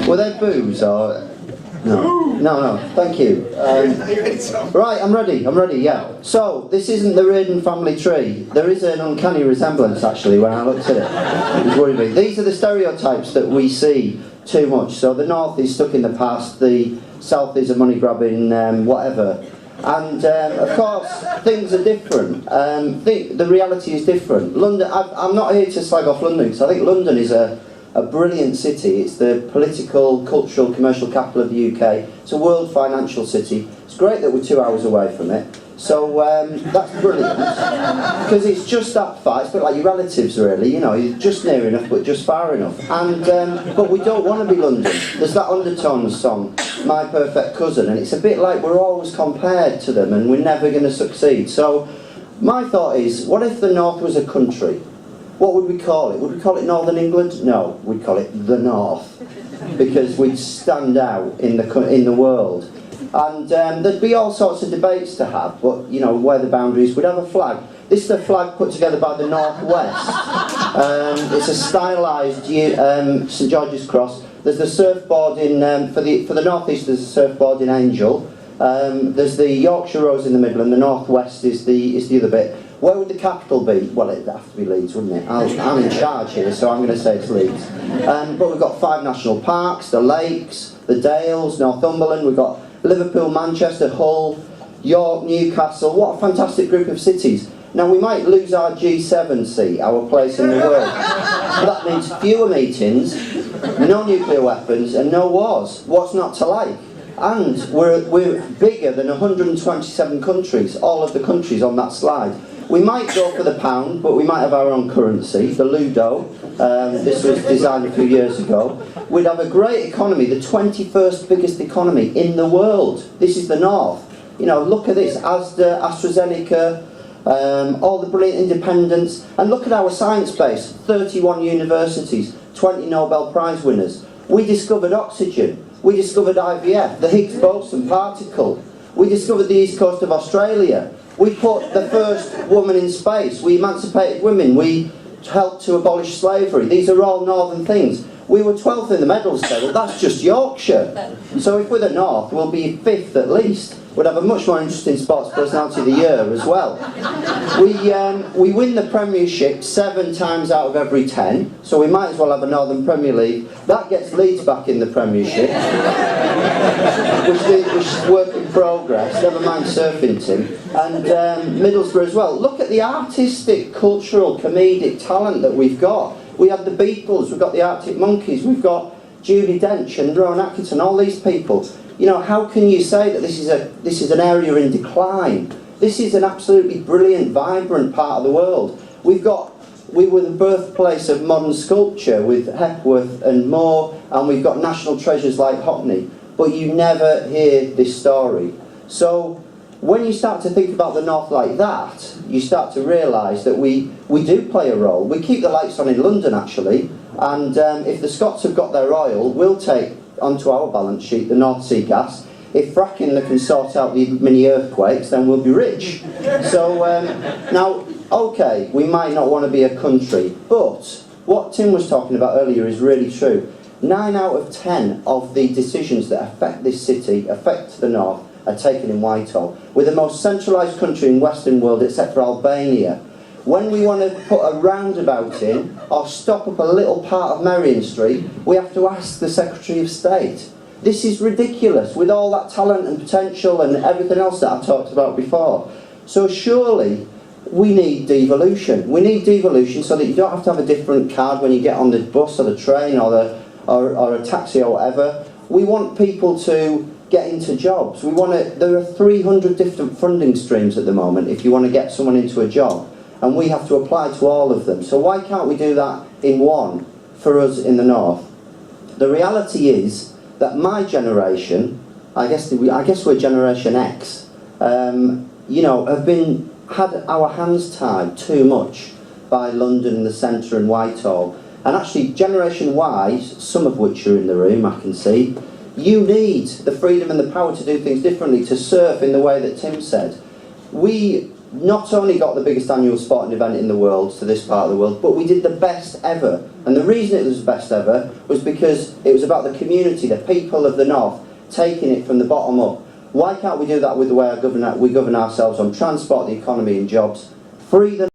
Were there boos or... No, thank you. Right, I'm ready, yeah. So, this isn't the Riordan family tree. There is an uncanny resemblance, actually, when I looked at it. It was worrying me. These are the stereotypes that we see too much. So, the north is stuck in the past, the south is a money-grabbing whatever. And, of course, things are different. The reality is different. London, I'm not here to slag off London, because I think London is a brilliant city. It's the political, cultural, commercial capital of the UK. It's a world financial city. It's great that we're 2 hours away from it. So that's brilliant, because it's just that far. It's a bit like your relatives, really. You know, you're just near enough, but just far enough. And but we don't want to be London. There's that Undertones song, My Perfect Cousin, and it's a bit like we're always compared to them, and we're never going to succeed. So my thought is, what if the North was a country? What would we call it? Would we call it Northern England? No, we'd call it the North, because we'd stand out in the world. And there'd be all sorts of debates to have, but you know, where the boundaries. We'd have a flag. This is a flag put together by the North West. It's a stylised St George's Cross. There's the surfboard in for the North East. There's a surfboard in Angel. There's the Yorkshire Rose in the middle, and the North West is the other bit. Where would the capital be? Well, it'd have to be Leeds, wouldn't it? I'm in charge here, so I'm going to say it's Leeds. But we've got 5 national parks, the Lakes, the Dales, Northumberland. We've got Liverpool, Manchester, Hull, York, Newcastle. What a fantastic group of cities. Now, we might lose our G7 seat, our place in the world. But that means fewer meetings, no nuclear weapons, and no wars. What's not to like? And we're bigger than 127 countries, all of the countries on that slide. We might go for the pound, but we might have our own currency, the Ludo. This was designed a few years ago. We'd have a great economy, the 21st biggest economy in the world. This is the North. You know, look at this, Asda, AstraZeneca, all the brilliant independents. And look at our science base, 31 universities, 20 Nobel Prize winners. We discovered oxygen. We discovered IVF, the Higgs boson particle. We discovered the east coast of Australia. We put the first woman in space. We emancipated women. We helped to abolish slavery. These are all northern things. We were 12th in the medals table. That's just Yorkshire. So if we're the North, we'll be 5th at least. We'd have a much more interesting sports personality of the year as well. We win the Premiership 7 times out of every 10, so we might as well have a Northern Premier League. That gets Leeds back in the Premiership, which is work in progress, never mind surfing, Tim. And Middlesbrough as well. Look at the artistic, cultural, comedic talent that we've got. We have the Beatles, we've got the Arctic Monkeys, we've got Judi Dench and Rowan Atkinson, all these people. You know, how can you say that this is an area in decline? This is an absolutely brilliant, vibrant part of the world. We were the birthplace of modern sculpture with Hepworth and Moore, and we've got national treasures like Hockney. But you never hear this story. So when you start to think about the North like that, you start to realise that we do play a role. We keep the lights on in London, actually, and if the Scots have got their oil, we'll take onto our balance sheet the North Sea gas. If fracking can sort out the mini earthquakes, then we'll be rich. So now, okay, we might not want to be a country, but what Tim was talking about earlier is really true. 9 out of 10 of the decisions that affect this city, affect the North, are taken in Whitehall. We're the most centralised country in the Western world, except for Albania. When we want to put a roundabout in, or stop up a little part of Merrion Street, we have to ask the Secretary of State. This is ridiculous, with all that talent and potential and everything else that I talked about before. So surely, we need devolution. We need devolution so that you don't have to have a different card when you get on the bus or the train or a taxi or whatever. We want people to get into jobs. There are 300 different funding streams at the moment if you want to get someone into a job. And we have to apply to all of them. So why can't we do that in one for us in the North? The reality is that my generation, I guess we're Generation X, you know, have had our hands tied too much by London, the centre and Whitehall. And actually, Generation Y, some of which are in the room, I can see, you need the freedom and the power to do things differently, to surf in the way that Tim said. We not only got the biggest annual sporting event in the world to this part of the world, but we did the best ever. And the reason it was the best ever was because it was about the community, the people of the North, taking it from the bottom up. Why can't we do that with the way we govern ourselves on transport, the economy and jobs? Free them.